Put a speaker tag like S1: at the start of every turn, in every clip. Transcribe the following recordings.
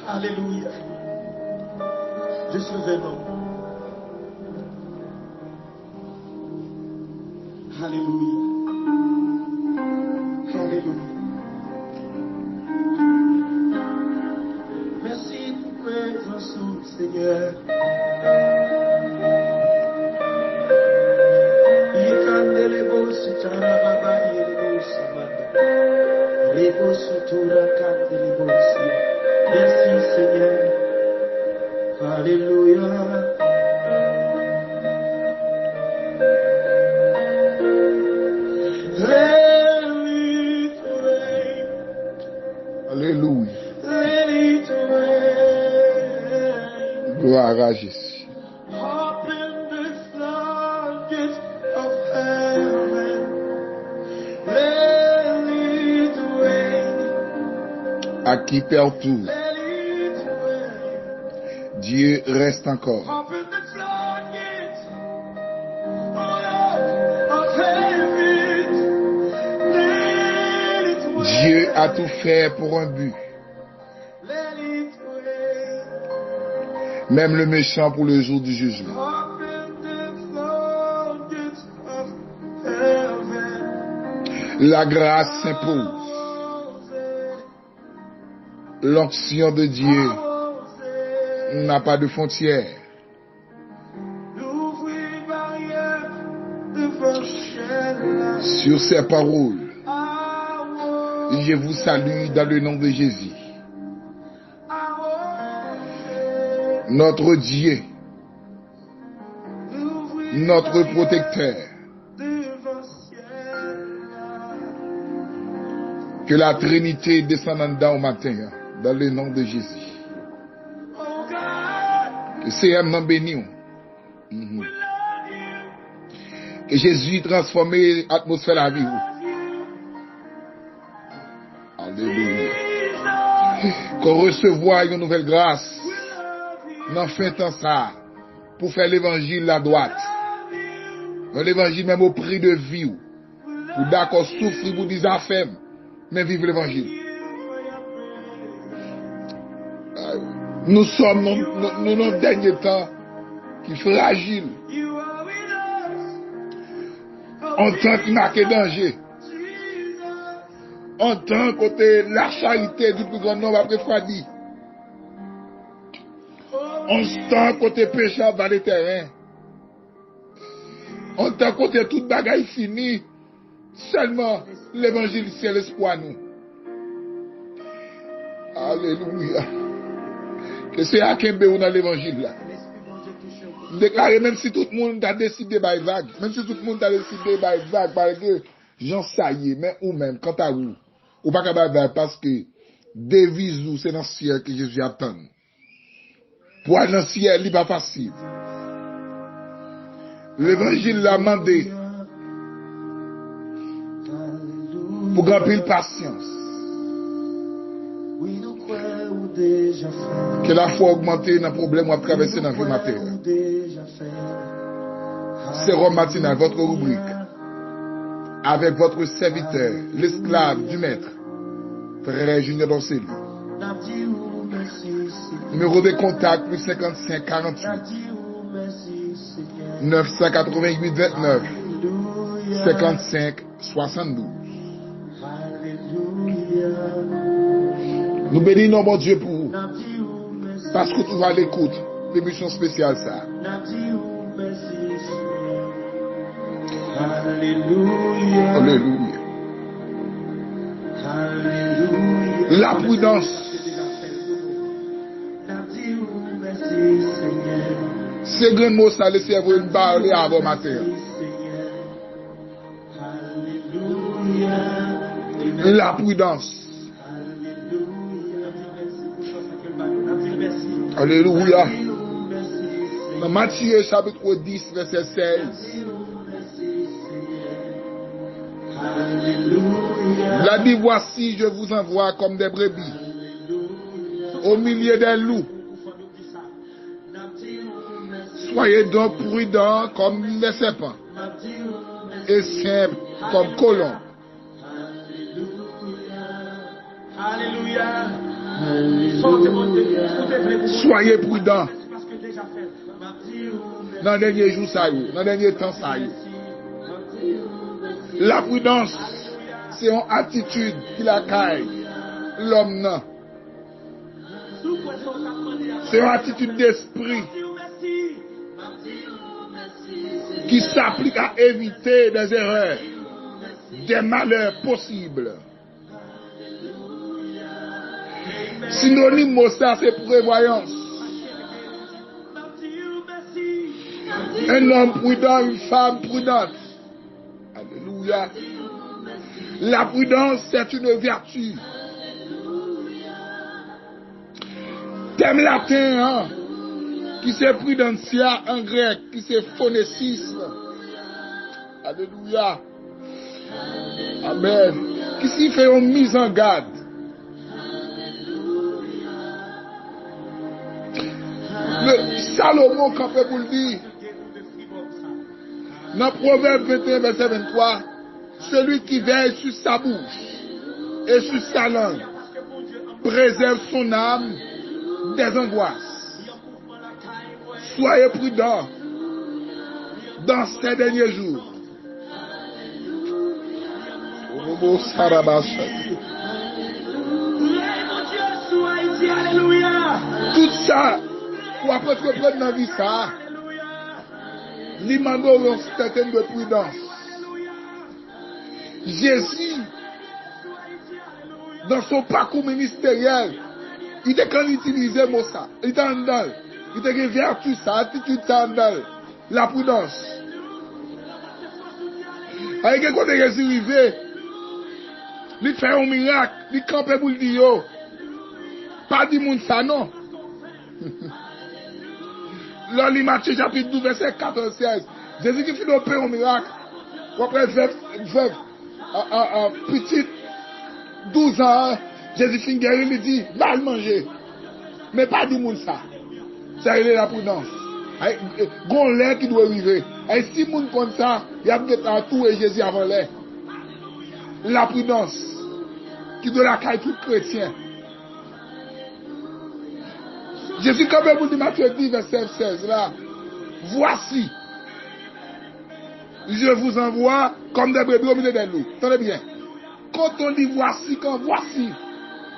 S1: Alléluia. Juste levez nos. Alléluia. Alléluia. Merci pour présence, Seigneur. Merci Seigneur. Alléluia.
S2: Alléluia. Gloire à Jésus. À qui partout Dieu reste encore. Dieu a tout fait pour un but. Même le méchant pour le jour du jugement. La grâce s'impose. L'onction de Dieu n'a pas de frontières. Sur ces paroles, je vous salue dans le nom de Jésus. Notre Dieu, notre protecteur. Que la Trinité descende en dedans au matin, dans le nom de Jésus. Que c'est un nom béni. Que Jésus transforme l'atmosphère de la vie. Alléluia. Qu'on recevoir une nouvelle grâce. Dans fin temps ça. Pour faire l'évangile la droite. L'évangile même au prix de vie. Ou d'accord souffrir pour des affaires. Mais vive l'évangile. Nous sommes dans nos derniers temps qui sont fragiles. En tant qu'il n'y a que danger. En tant que la charité du plus grand nombre après refroidi. En tant que péché dans les terrains. En tant que toute bagaille finie. Seulement l'évangile c'est l'espoir nous. Alléluia. Que c'est à Kembe ou dans l'évangile là. Déclarer même si tout le monde a décidé by vague. Même si tout le monde a décidé by vague. Parce que j'en sais, mais ou même quant à vous. Ou pas capable vague parce que devise ou c'est dans le ciel que Jésus attend. Pour aller dans le ciel, il n'est pas facile. L'évangile l'a demandé. Pour gagner patience. Que la foi augmente dans le problème ou à traverser dans la vie matérielle. C'est Rome matinal, votre rubrique. Avec votre serviteur, l'esclave du maître, Frère Junior Dorsely. Numéro de contact plus 55 48 988 29 55 72. Nous bénissons mon Dieu pour vous. Parce que tu vas à l'écoute. L'émission spéciale ça. Alléluia. Alléluia. La prudence. C'est grand mot ça, laissez vous une barre avant matin. La prudence. Alléluia. Dans Matthieu chapitre 10, verset 16. Il a dit, voici, je vous envoie comme des brebis au milieu des loups. Soyez donc prudents comme les serpents et simples comme colons.
S1: Alléluia.
S2: Soyez prudents.
S1: Parce que déjà fait.
S2: Dans le dernier jour, ça y est. Dans le dernier temps, ça y est. La prudence, c'est une attitude qui la caille. L'homme, non. C'est une attitude d'esprit qui s'applique à éviter des erreurs, des malheurs possibles. Synonyme de ça, c'est prévoyance. Un homme prudent, une femme prudente. Alléluia. La prudence, c'est une vertu. Thème latin, hein, qui c'est prudentia en grec, qui c'est phonécisme. Alléluia. Amen. Qui s'y fait une mise en garde. Le Salomon, quand on vous le dit, dans Proverbe 21, verset 23, celui qui veille sur sa bouche et sur sa langue préserve son âme des angoisses. Soyez prudents dans ces derniers jours. Tout ça, pour après se prendre dans la vie, ça, il demande une certaine de prudence. Jésus, dans son parcours ministériel, il était quand il utilisait le mot ça. Il était en dedans. Il était une vertu, ça, attitude ça en dedans. La prudence. Avec un côté Jésus arrivé, il fait un miracle, il campait pour le dire, yo. Pas du monde ça, non. Là, il Matthieu chapitre 12, verset 14-16. Jésus qui fait un miracle. Après, petite, 12 ans, Jésus finit guérir, il dit, va le manger. Mais pas du monde ça. Ça, il est la prudence. Gon l'air qui doit arriver. Et si le monde comme ça, il y a peut-être un tout et Jésus avant l'air. La prudence qui doit la caille tout chrétien. Jésus, quand même, vous dit Matthieu 10, verset 16, là, voici, je vous envoie comme des brebis au milieu des loups. Tenez bien. Quand on dit voici, quand voici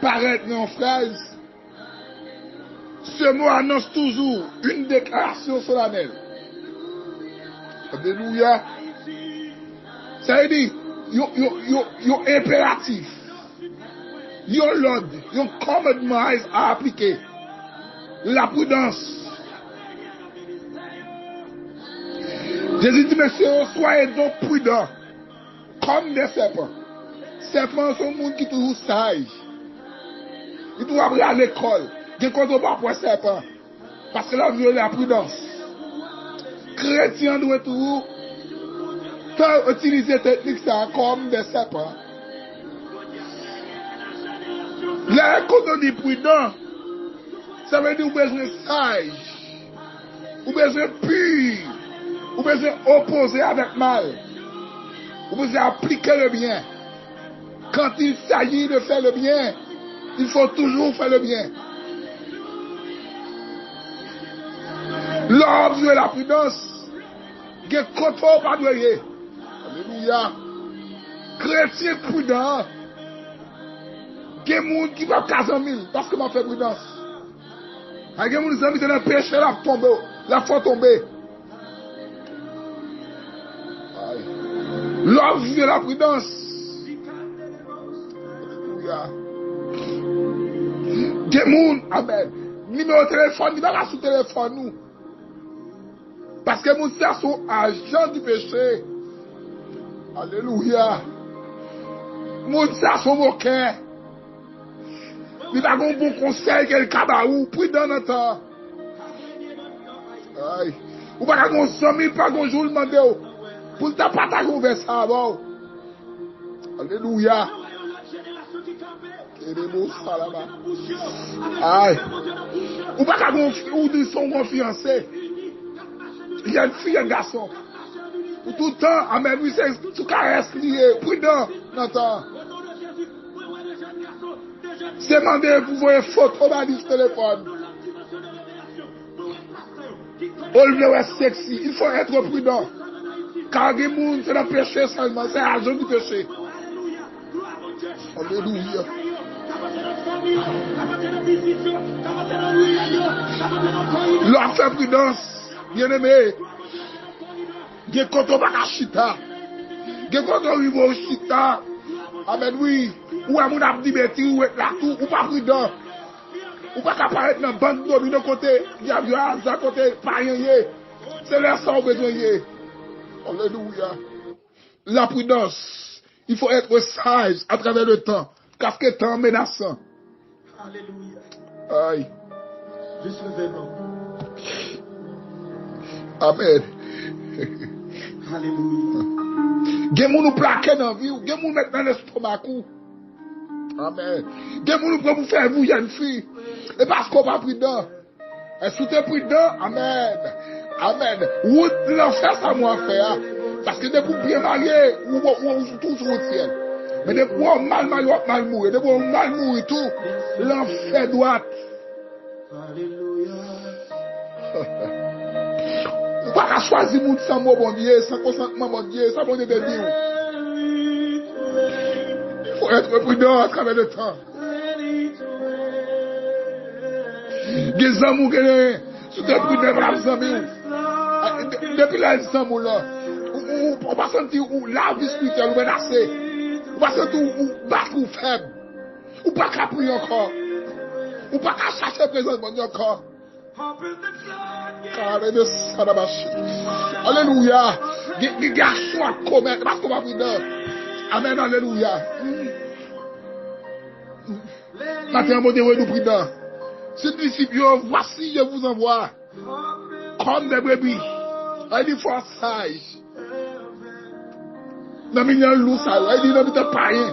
S2: paraît en phrase, ce mot annonce toujours une déclaration solennelle. Alléluia. Ça veut dire, yon impératif, yon l'ordre, yon commandement à appliquer. La prudence. Jésus dit, messieurs, soyez donc prudents, comme des serpents. Serpents sont des gens qui sont toujours sages. Ils doivent aller à l'école. Ils ne pas pour serpent. Parce que là, vous avez la prudence. Chrétiens doivent toujours utiliser cette technique ça comme des serpents. Là, quand on dit prudent, ça veut dire que vous avez besoin de sage, vous avez besoin de pur, vous avez besoin d'opposer avec mal, vous avez besoin d'appliquer le bien. Quand il s'agit de faire le bien, il faut toujours faire le bien. L'ordre de la prudence, il y a contrôle pas de rien. Alléluia. Chrétien prudent, il y a des gens qui vont 40 000 parce que m'a fait prudence. Il y a des gens qui sont dans le péché, la faut tomber. L'ordre de la prudence. Alléluia. Des gens, amen. Numéro de téléphone, il va pas sous téléphone nous. Parce que nous sommes agents du péché. Alléluia. Nous sommes au cœur. Il va avoir un bon conseil que le cabaou, prudent dans le temps. Ou pas qu'on somme, pas qu'on joue le mandé. Pour ne pas t'attaquer vers ça. Alléluia. Aïe. Ou pas qu'on dit son fiancé. Il y a une fille et un garçon. Tout le temps, à même, c'est tout caresse lié, prudent dans le temps. Demandez pour voir une photo dans le téléphone. On le sexy. Il faut être prudent. Car les gens, c'est le péché seulement. C'est l'argent du péché. Alléluia. L'homme fait prudence. Bien aimé. Gen koto baka chita. Gen koto rivo chita. Amen, oui. Ou a moun ap di beti ou et la tout. Ou pas prudent. Ou pas qu'apparaître dans bande domino côté. Diable à côté. Pas rien. C'est leur sang besoin. Alléluia. La prudence. Il faut être sage à travers le temps. Parce que le temps est menaçant.
S1: Alléluia.
S2: Aïe.
S1: Juste le nom.
S2: Amen.
S1: Alléluia.
S2: Gen moun nou plaqué dans la vie, gen moun mettre dans l'estomac. Amen. Gen moun nou prend pour faire vous une fille. Et parce qu'on pas prudent. Et si tu es prudent, amen. Amen. Ou l'enfer ça moi faire. Parce que depuis bien marié, ou tout sur le ciel. Mais depuis on mal mourir. Depuis on mal mourir tout, l'enfer droite.
S1: Alléluia.
S2: Ou pas choisir moun sans mot bon Dieu, sans consentement bon Dieu, sans bon Dieu de dire. Il faut être prudent à travers le temps. Des amours que si tu es prudent pour les amis, depuis là, les amours là, on va sentir la vie spirituelle menacée. On va sentir battre ou faible. Ou pas qu'à prier encore. Ou pas qu'à chercher la présence de Dieu encore. Alléluia. Les garçons à commettre parce qu'on va prudent. Amen, alléluia. Maintenant, mon Dieu, nous prudent. Ces disciples, voici, je vous envoie. Comme des brebis. Il dit, faut sage. Dans le milieu loup, ça. Il dit, dans le milieu païen.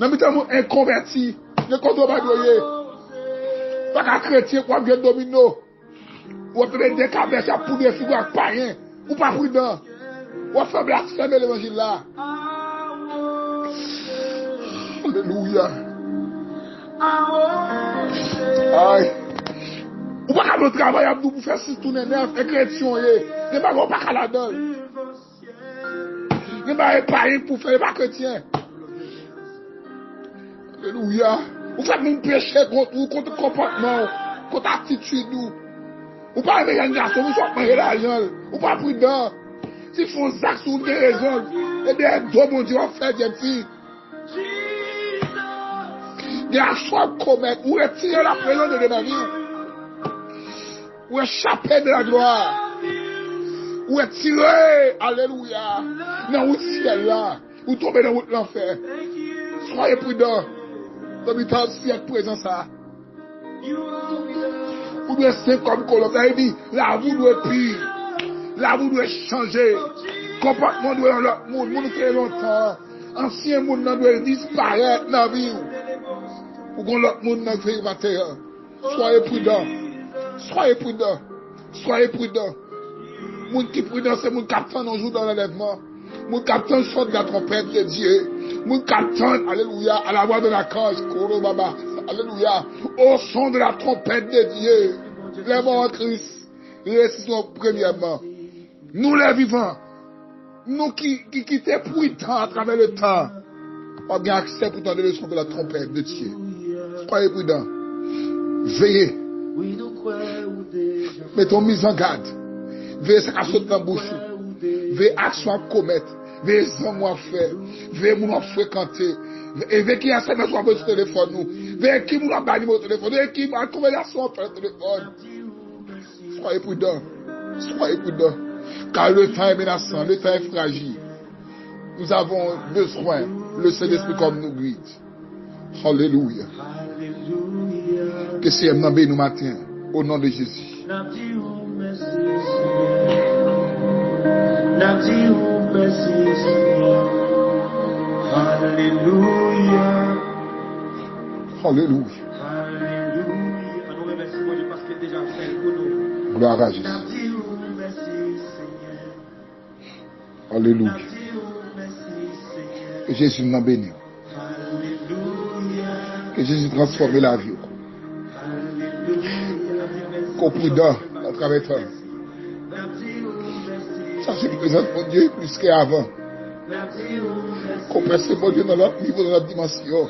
S2: Dans le milieu inconverti. Ne compte pas de pas qu'un chrétien pour bien domino. Ou peut-être des cabesses pour des figures païens. Ou pas prudent. Ou faire blasphémer l'évangile là. Alléluia. Aïe. Ou pas qu'à notre travail pour faire 6 tournées 9 et chrétien. Ne pas qu'à la donne. Ne pas païen pour faire pas chrétien. Alléluia. Ou faites mon péché contre vous, contre comportement, contre attitude. Ou pas avec une garçon, vous sortez manger l'argent. Ou pas prudent. Si vous font ça, vous avez raison. Et bien, mon Dieu, on fait des filles. Garçon commettre, ou retirer la présence de la vie. Ou échapper de la gloire. Ou retirer, alléluia, dans le ciel là. Ou tomber dans l'enfer. Soyez prudents. Comme il t'a aussi être présent ça. Vous devez être comme Colosse. Il dit, la vie doit être pire. La vie doit changer. Comportement doit être l'autre monde. Monde qui est longtemps. Ancien monde doit disparaître dans la vie. Pour qu'on l'autre monde dans le l'intérieur. Soyez prudents. Soyez prudents. Soyez prudents. Monde qui est prudent, c'est monde qui attend un jour dans l'enlèvement. Monde qui attend sort de la trompette de Dieu. Mon capitaine, alléluia, à la voix de la cage, Baba, alléluia, au son de la trompette de Dieu, les morts en Christ, ressuscitons premièrement. Nous les vivants, nous qui quittons prudents à travers le temps, on a accès pourtant de le son de la trompette de Dieu. Soyez prudents, veillez, mettons mise en garde, veillez ce qui saute dans la bouche, veillez action à commettre. Veillez sans moi faire, veillez nous fréquenter, et veillez qui a ça dans son téléphone nous, veillez qui nous a banni mon téléphone, veillez qui a conversation sur le téléphone. Soyez prudents, car le temps est menaçant, le temps est fragile. Nous avons besoin, le Saint-Esprit comme nous guide. Alléluia. Que c'est un béni nous matin, au nom de Jésus.
S1: Alléluia.
S2: Alléluia. Gloire à Jésus. Alléluia. Que Jésus nous bénisse. Que Jésus transforme la vie. Qu'on prudent à travers toi. Ça se présente, mon Dieu, plus qu'avant. Qu'on presse, mon Dieu, dans notre niveau, dans notre dimension.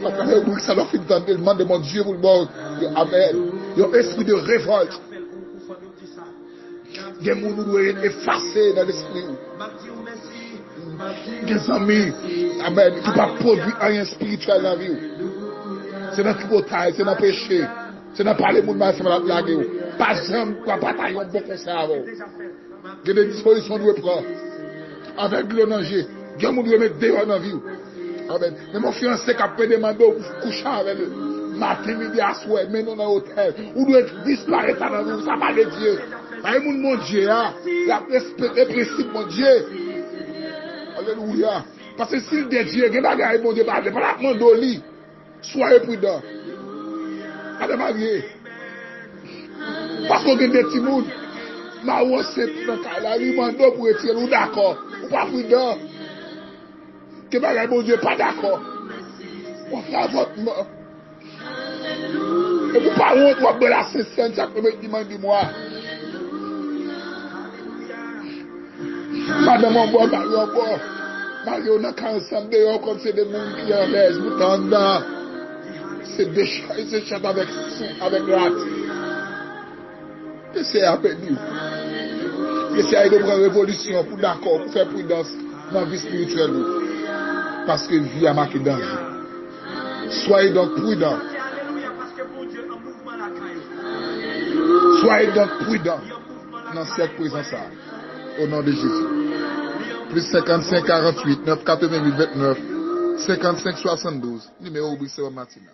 S2: À travers nous, ça leur fait tellement de mon Dieu, pour le monde. Amen. Il y a un esprit de révolte. Il y a des gens qui doivent effacer dans l'esprit. Des amis, amen, qui ne peuvent produire rien spirituel dans la vie. C'est dans le bataille, c'est dans le péché. C'est dans parler de mal, c'est dans la blague. Pas jamais, pas batailler un bon conseil avant. Il y a des dispositions de prendre. Avec le danger. Il y a des gens qui doivent mettre dehors dans la vie. Amen. Mais mon fiancé qui a pu demander pour coucher avec lui. Matin, midi, à soir, mais non dans l'hôtel. Ou doit disparaître dans la vie, ça va de Dieu. Pas mon Dieu, la principe, mon Dieu. Alléluia. Parce que s'il est Dieu, il y a des gens qui parlent. Pas la demande au lit. Soyez prudents. Allez marier. Parce qu'on a des petits mouns. Ma ou c'est dans la vie, mando pour retirer. Ou d'accord. Ou pas prudent. Que bagay mon Dieu pas d'accord. On fait votre mort. Et vous parlez de votre la Saint-Saint, chaque premier dimanche du mois. Madame on boit, Marie on boit. Marie on a ensemble dehors comme c'est des gens qui en l'aise, vous tendez. C'est des chats avec rat. Essayez avec nous. Essayez de prendre révolution pour d'accord, pour faire prudence dans la vie spirituelle. Parce que vie a marqué danger. Soyez donc prudents. Soyez donc prudents dans cette présence-là. Au nom de Jésus. Plus 55 48 9 88 29 55 72. Numéro Brisseur Matinal.